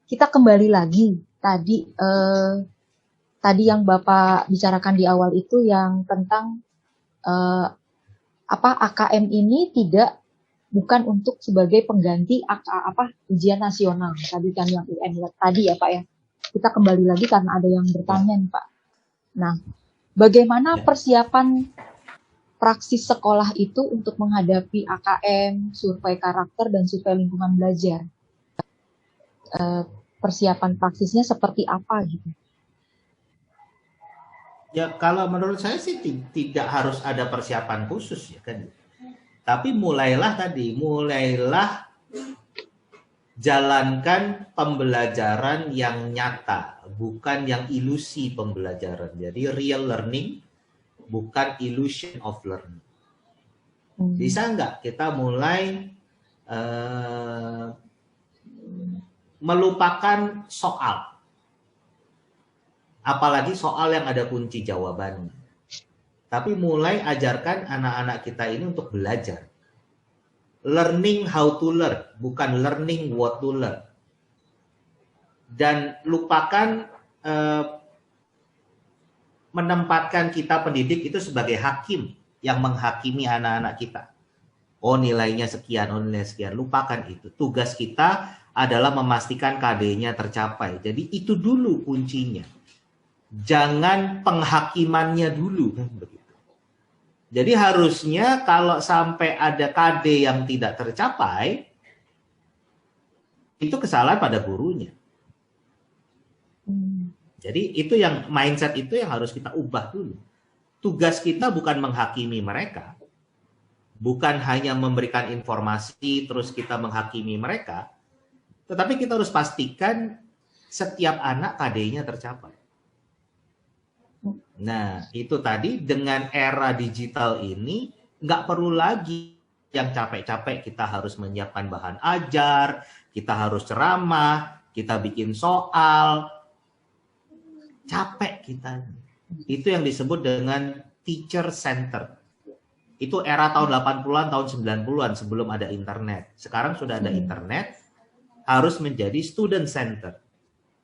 kita kembali lagi tadi tadi yang Bapak bicarakan di awal itu yang tentang AKM ini bukan untuk sebagai pengganti ujian nasional tadi kan yang UN tadi ya Pak ya. Kita kembali lagi karena ada yang bertanya nih Pak. Nah, bagaimana persiapan praksis sekolah itu untuk menghadapi AKM, survei karakter dan survei lingkungan belajar? Persiapan praksisnya seperti apa gitu? Ya kalau menurut saya sih tidak harus ada persiapan khusus ya kan. Tapi mulailah jalankan pembelajaran yang nyata, bukan yang ilusi pembelajaran. Jadi real learning, bukan illusion of learning. Bisa nggak kita mulai melupakan soal? Apalagi soal yang ada kunci jawabannya. Tapi mulai ajarkan anak-anak kita ini untuk belajar. Learning how to learn, bukan learning what to learn. Dan lupakan menempatkan kita pendidik itu sebagai hakim yang menghakimi anak-anak kita. Oh nilainya sekian, oh nilainya sekian. Lupakan itu. Tugas kita adalah memastikan KD-nya tercapai. Jadi itu dulu kuncinya. Jangan penghakimannya dulu. Jadi harusnya kalau sampai ada KD yang tidak tercapai, itu kesalahan pada gurunya. Jadi itu yang mindset itu yang harus kita ubah dulu. Tugas kita bukan menghakimi mereka, bukan hanya memberikan informasi terus kita menghakimi mereka, tetapi kita harus pastikan setiap anak KD-nya tercapai. Nah, itu tadi dengan era digital ini nggak perlu lagi yang capek-capek kita harus menyiapkan bahan ajar, kita harus ceramah, kita bikin soal. Capek kita. Itu yang disebut dengan teacher center. Itu era tahun 80-an, tahun 90-an sebelum ada internet. Sekarang sudah ada internet, harus menjadi student center.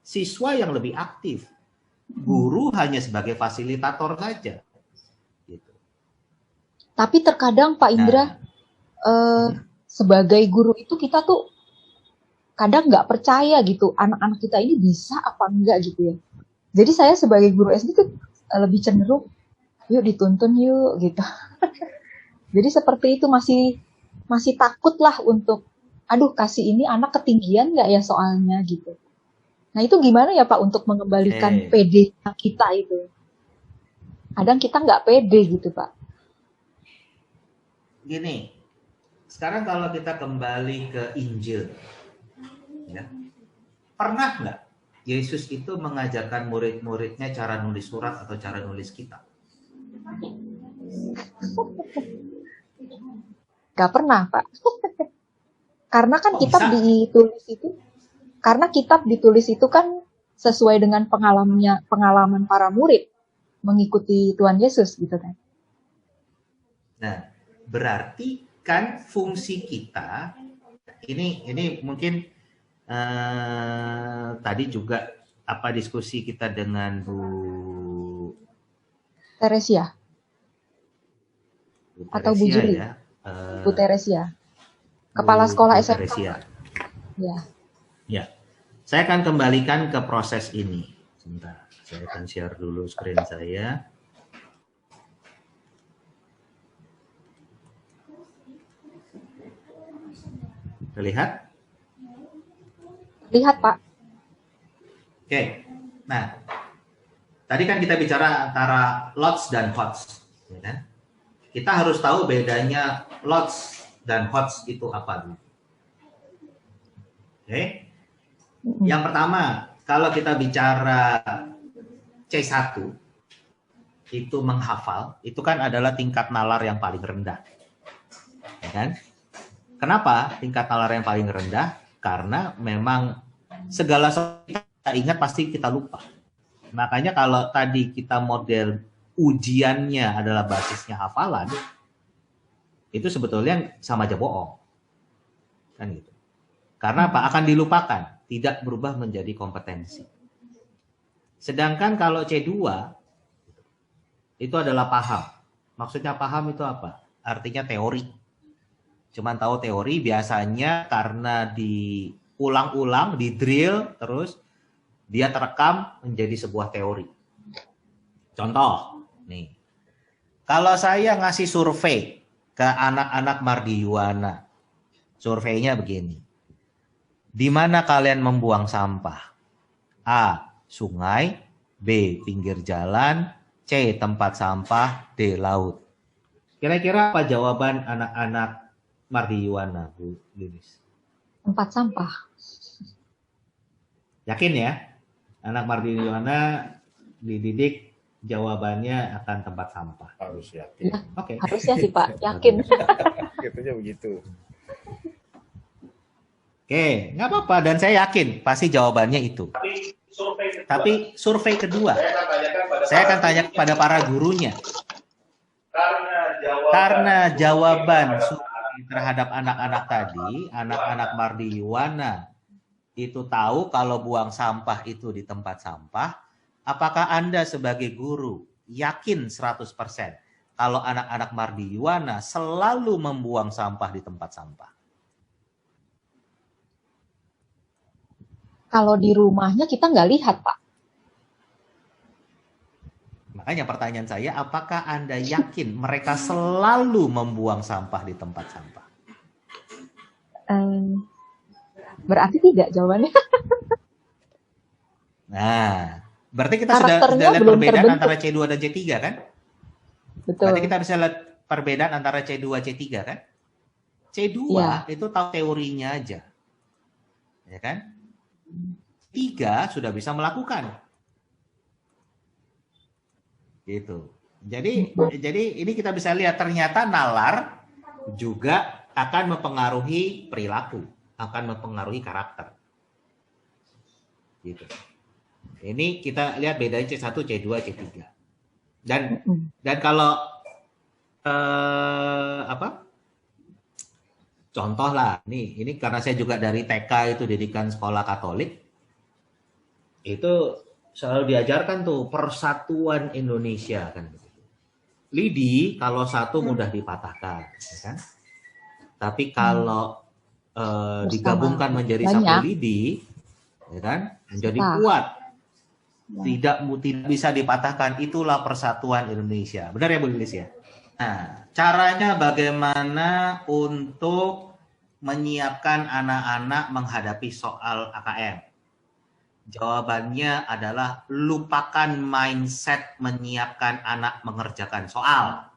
Siswa yang lebih aktif. Guru hanya sebagai fasilitator saja. Gitu. Tapi terkadang Pak Indra, sebagai guru itu kita tuh kadang nggak percaya gitu, anak-anak kita ini bisa apa enggak gitu ya. Jadi saya sebagai guru SD tuh lebih cenderung, yuk dituntun yuk gitu. Jadi seperti itu masih takut lah untuk, aduh kasih ini anak ketinggian nggak ya soalnya gitu. Nah itu gimana ya Pak untuk mengembalikan PD kita itu? Kadang kita nggak pede gitu Pak. Gini, sekarang kalau kita kembali ke Injil, ya, pernah nggak Yesus itu mengajarkan murid-muridnya cara nulis surat atau cara nulis kitab? Gak pernah Pak. Karena kan kitab ditulis itu kan sesuai dengan pengalaman para murid mengikuti Tuhan Yesus gitu kan. Nah, berarti kan fungsi kita ini mungkin tadi juga diskusi kita dengan Bu Teresia atau Bu Juli ya? Bu Teresia, kepala sekolah SMK. Ya, saya akan kembalikan ke proses ini. Sebentar, saya akan share dulu screen saya. Terlihat? Lihat Pak. Oke, nah tadi kan kita bicara antara lots dan hots, ya kan? Kita harus tahu bedanya lots dan hots itu apa. Oke. Yang pertama, kalau kita bicara C1 itu menghafal, itu kan adalah tingkat nalar yang paling rendah. Ya kan? Kenapa tingkat nalar yang paling rendah? Karena memang segala sesuatu kita ingat pasti kita lupa. Makanya kalau tadi kita model ujiannya adalah basisnya hafalan, itu sebetulnya sama aja bohong. Kan gitu. Karena apa? Akan dilupakan. tidak berubah menjadi kompetensi. Sedangkan kalau C2 itu adalah paham. Maksudnya paham itu apa? Artinya teori. Cuman tahu teori biasanya karena diulang-ulang, di drill terus dia terekam menjadi sebuah teori. Contoh, nih. Kalau saya ngasih survei ke anak-anak Mardi Yuwana, surveinya begini. Di mana kalian membuang sampah? A. Sungai. B. Pinggir jalan. C. Tempat sampah. D. Laut. Kira-kira apa jawaban anak-anak Mardi Yuwana, Bu Lilis? Tempat sampah. Yakin ya? Anak Mardi Yuwana dididik jawabannya akan tempat sampah. Harus yakin. Ya, Oke. harusnya sih Pak, yakin. Gitu begitu. Oke, nggak apa-apa. Dan saya yakin pasti jawabannya itu. Tapi survei kedua, saya akan tanya kepada para gurunya. Karena jawaban survei terhadap anak-anak tadi, anak-anak Mardi Yuwana itu tahu kalau buang sampah itu di tempat sampah, apakah Anda sebagai guru yakin 100% kalau anak-anak Mardi Yuwana selalu membuang sampah di tempat sampah? Kalau di rumahnya kita nggak lihat, Pak. Makanya pertanyaan saya, apakah Anda yakin mereka selalu membuang sampah di tempat sampah? Berarti tidak jawabannya. Nah, berarti kita sudah Karakternya lihat belum perbedaan terbentuk. antara C2 dan C3 kan? Betul. Berarti kita bisa lihat perbedaan antara C2 C3 kan? C2 Ya. itu tahu teorinya aja. Ya kan? 3 sudah bisa melakukan. Gitu. Jadi ini kita bisa lihat ternyata nalar juga akan mempengaruhi perilaku, akan mempengaruhi karakter. Gitu. Ini kita lihat bedanya C1, C2, C3. Dan kalau contoh lah, ini karena saya juga dari TK itu didikan sekolah Katolik, itu selalu diajarkan tuh persatuan Indonesia kan. Lidi kalau satu mudah dipatahkan, ya kan? Tapi kalau digabungkan menjadi satu lidi, ya kan, menjadi kuat, tidak bisa dipatahkan. Itulah persatuan Indonesia. Benar ya Bu Lilis ya? Nah, caranya bagaimana untuk menyiapkan anak-anak menghadapi soal AKM? Jawabannya adalah lupakan mindset menyiapkan anak mengerjakan soal.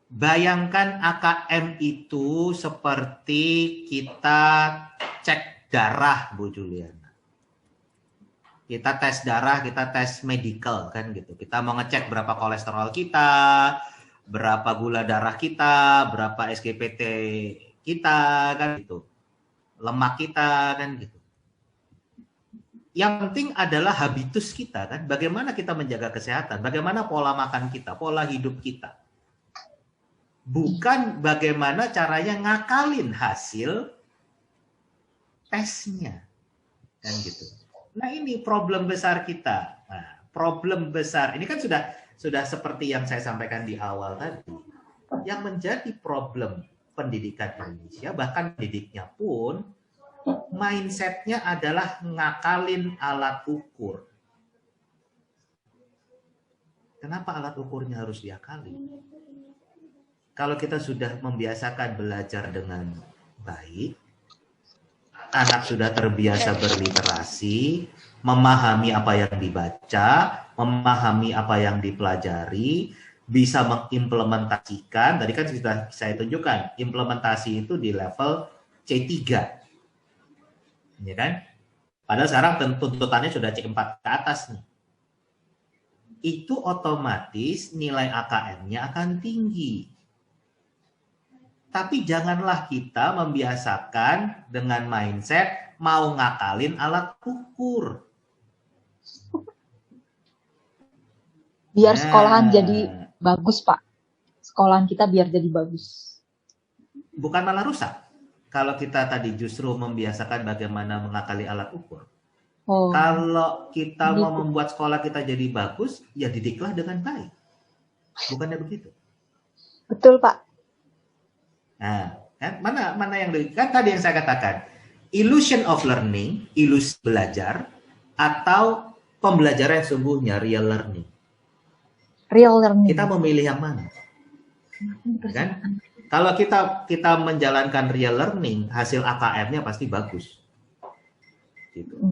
Bayangkan AKM itu seperti kita cek darah, Bu Juliana. Kita tes darah, kita tes medical kan gitu. Kita mau ngecek berapa kolesterol kita, berapa gula darah kita, berapa SGPT kita kan gitu. Lemak kita kan gitu. Yang penting adalah habitus kita kan. Bagaimana kita menjaga kesehatan, bagaimana pola makan kita, pola hidup kita. Bukan bagaimana caranya ngakalin hasil tesnya. Kan gitu. Nah ini problem besar kita. Nah, problem besar ini kan sudah seperti yang saya sampaikan di awal tadi. Yang menjadi problem pendidikan Indonesia, bahkan pendidiknya pun mindsetnya adalah ngakalin alat ukur. Kenapa alat ukurnya harus diakali? Kalau kita sudah membiasakan belajar dengan baik, anak sudah terbiasa berliterasi, memahami apa yang dibaca, memahami apa yang dipelajari, bisa mengimplementasikan. Tadi kan sudah saya tunjukkan, implementasi itu di level C3. Ya kan? Padahal sekarang tuntutannya sudah C4 ke atas nih. Itu otomatis nilai AKM-nya akan tinggi. Tapi janganlah kita membiasakan dengan mindset mau ngakalin alat ukur. Biar sekolahan jadi bagus, Pak. Sekolahan kita biar jadi bagus. Bukan malah rusak. kalau kita tadi justru membiasakan bagaimana mengakali alat ukur. Oh, Kalau kita mau gitu. membuat sekolah kita jadi bagus, ya didiklah dengan baik. Bukannya begitu? Betul, Pak. Nah, kan mana yang kan tadi yang saya katakan, illusion of learning, ilusi belajar, atau pembelajaran yang sungguhnya real learning. Real learning. Kita memilih yang mana? Kan? Kalau kita menjalankan real learning, hasil AKM-nya pasti bagus. Gitu.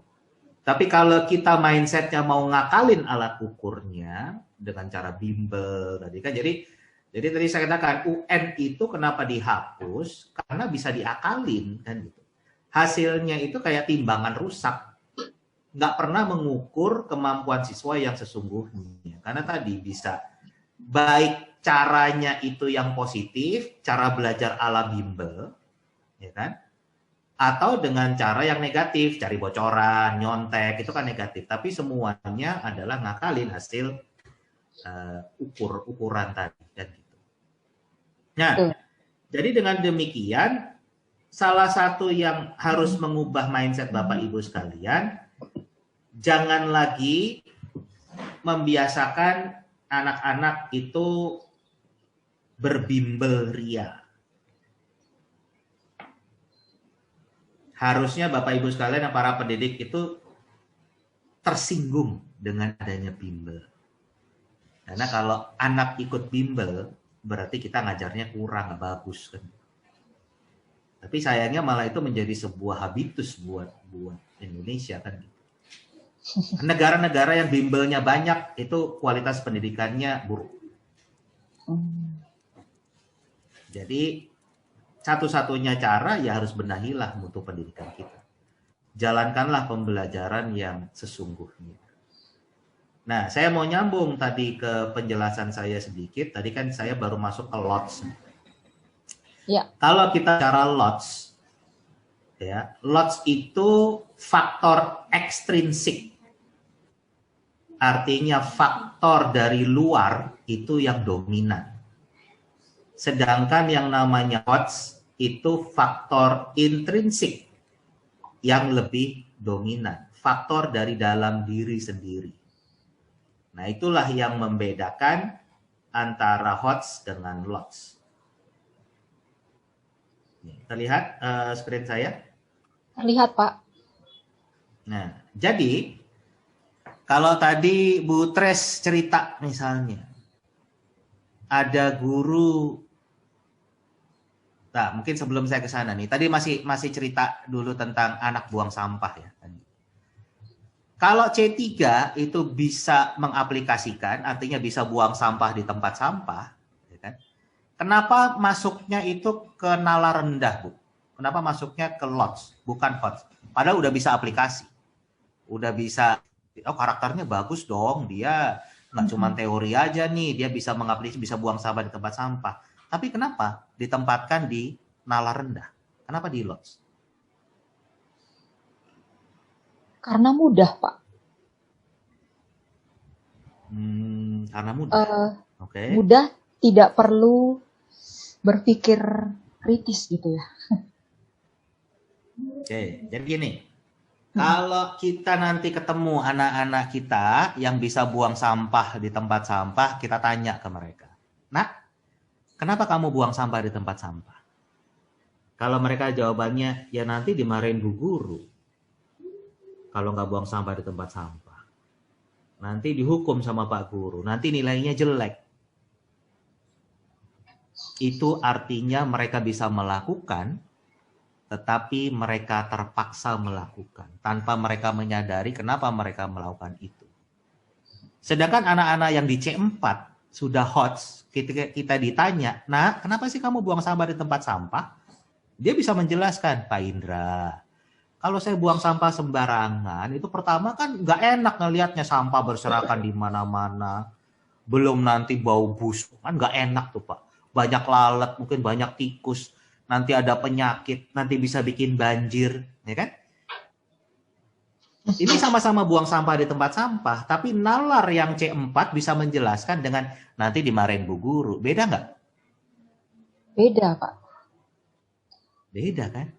Tapi kalau kita mindsetnya mau ngakalin alat ukurnya dengan cara bimbel tadi kan, jadi tadi saya katakan UN itu kenapa dihapus karena bisa diakalin kan gitu. Hasilnya itu kayak timbangan rusak, nggak pernah mengukur kemampuan siswa yang sesungguhnya karena tadi bisa baik caranya itu yang positif, cara belajar ala bimbel, ya kan? Atau dengan cara yang negatif, cari bocoran, nyontek, itu kan negatif. Tapi semuanya adalah ngakalin hasil ukuran tadi. Dan gitu. Nah, jadi dengan demikian, salah satu yang harus mengubah mindset Bapak Ibu sekalian, jangan lagi membiasakan anak-anak itu berbimbel ria. Harusnya Bapak Ibu sekalian dan para pendidik itu tersinggung dengan adanya bimbel. Karena kalau anak ikut bimbel, berarti kita ngajarnya kurang, nggak bagus kan. Tapi sayangnya malah itu menjadi sebuah habitus buat Indonesia kan. Negara-negara yang bimbelnya banyak itu kualitas pendidikannya buruk. Jadi satu-satunya cara ya harus benahilah mutu pendidikan kita. Jalankanlah pembelajaran yang sesungguhnya. Nah, saya mau nyambung tadi ke penjelasan saya sedikit. Tadi kan saya baru masuk ke LOTS. Ya. Kalau kita bicara LOTS, ya, LOTS itu faktor ekstrinsik. Artinya faktor dari luar itu yang dominan. Sedangkan yang namanya HOTS itu faktor intrinsik yang lebih dominan. Faktor dari dalam diri sendiri. Nah, itulah yang membedakan antara HOTS dengan LOTS. Terlihat screen saya? Terlihat, Pak. Nah, jadi kalau tadi Bu Tres cerita misalnya, ada guru. Nah, mungkin sebelum saya ke sana nih, tadi masih cerita dulu tentang anak buang sampah ya. Kalau C3 itu bisa mengaplikasikan, artinya bisa buang sampah di tempat sampah, ya kan? Kenapa masuknya itu ke nalar rendah, Bu? Kenapa masuknya ke LOTS, bukan HOTS? Padahal udah bisa aplikasi, udah bisa, oh karakternya bagus dong, dia nggak cuma teori aja nih, dia bisa mengaplikasi, bisa buang sampah di tempat sampah. Tapi kenapa ditempatkan di nalar rendah? Kenapa di LOTS? Karena mudah, Pak. Karena mudah. Oke. Mudah, tidak perlu berpikir kritis gitu ya. Oke, jadi gini. Kalau kita nanti ketemu anak-anak kita yang bisa buang sampah di tempat sampah, kita tanya ke mereka. Nah, kenapa kamu buang sampah di tempat sampah? Kalau mereka jawabannya, ya nanti dimarahin bu guru. Kalau nggak buang sampah di tempat sampah. Nanti dihukum sama Pak Guru. Nanti nilainya jelek. Itu artinya mereka bisa melakukan, tetapi mereka terpaksa melakukan. Tanpa mereka menyadari kenapa mereka melakukan itu. Sedangkan anak-anak yang di C4 sudah HOTS, kita ditanya, nah kenapa sih kamu buang sampah di tempat sampah? Dia bisa menjelaskan, Pak Indra, kalau saya buang sampah sembarangan, itu pertama kan nggak enak ngelihatnya sampah berserakan di mana-mana. Belum nanti bau busuk, kan nggak enak tuh Pak. Banyak lalat, mungkin banyak tikus, nanti ada penyakit, nanti bisa bikin banjir, ya kan? Ini sama-sama buang sampah di tempat sampah, tapi nalar yang C4 bisa menjelaskan dengan nanti dimarahin bu guru. Beda nggak? Beda, Pak. Beda kan?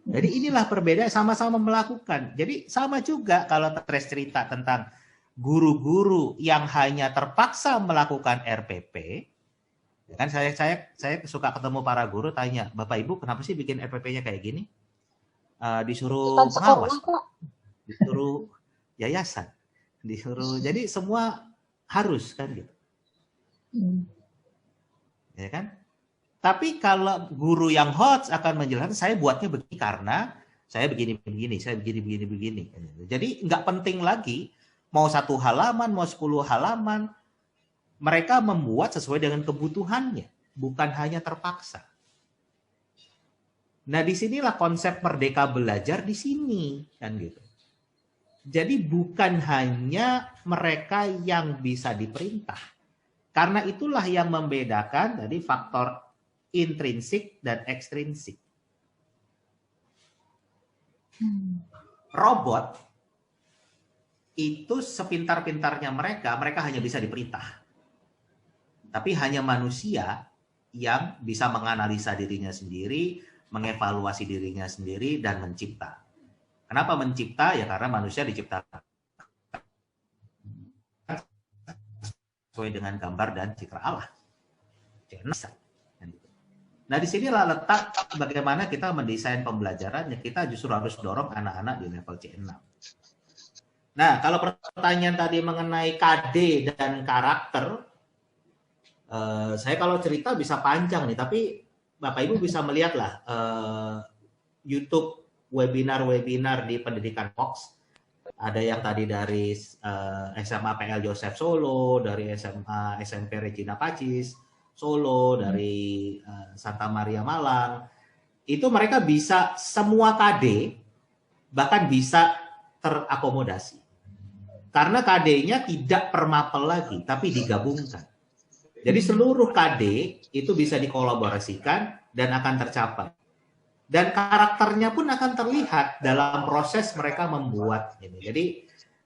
Jadi inilah perbedaan, sama-sama melakukan. Jadi sama juga kalau Tres cerita tentang guru-guru yang hanya terpaksa melakukan RPP. Ya kan saya suka ketemu para guru tanya, Bapak Ibu kenapa sih bikin RPP-nya kayak gini? Disuruh pengawas, disuruh yayasan, disuruh, jadi semua harus kan gitu. Ya kan? Tapi kalau guru yang hot akan menjelaskan, saya buatnya begini karena saya begini, saya begini. Jadi nggak penting lagi mau 1 halaman, mau 10 halaman, mereka membuat sesuai dengan kebutuhannya, bukan hanya terpaksa. Nah, disinilah konsep merdeka belajar di sini, kan gitu. Jadi bukan hanya mereka yang bisa diperintah. Karena itulah yang membedakan dari faktor intrinsik dan ekstrinsik. Robot itu sepintar-pintarnya mereka hanya bisa diperintah. Tapi hanya manusia yang bisa menganalisa dirinya sendiri, mengevaluasi dirinya sendiri, dan mencipta. Kenapa mencipta? Ya karena manusia diciptakan sesuai dengan gambar dan citra Allah. Nah, disinilah letak bagaimana kita mendesain pembelajaran, yang kita justru harus dorong anak-anak di level C6. Nah, kalau pertanyaan tadi mengenai KD dan karakter, saya kalau cerita bisa panjang nih, tapi Bapak Ibu bisa melihatlah YouTube webinar-webinar di Pendidikan Fox. Ada yang tadi dari SMA PL Joseph Solo, dari SMA SMP Regina Pacis Solo, dari Santa Maria Malang. Itu mereka bisa semua KD, bahkan bisa terakomodasi. Karena KD-nya tidak per mapel lagi, tapi digabungkan. Jadi seluruh KD itu bisa dikolaborasikan dan akan tercapai. Dan karakternya pun akan terlihat dalam proses mereka membuat ini.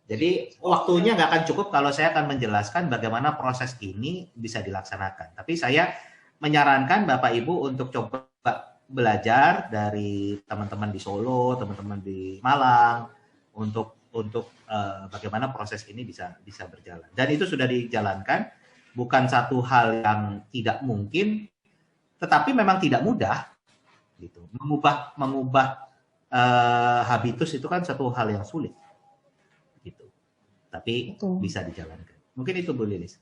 Jadi waktunya nggak akan cukup kalau saya akan menjelaskan bagaimana proses ini bisa dilaksanakan. Tapi saya menyarankan Bapak Ibu untuk coba belajar dari teman-teman di Solo, teman-teman di Malang, untuk bagaimana proses ini bisa berjalan. Dan itu sudah dijalankan. Bukan satu hal yang tidak mungkin, tetapi memang tidak mudah. Gitu. Mengubah habitus itu kan satu hal yang sulit. Gitu. Tapi bisa dijalankan. Mungkin itu Bu Lilis.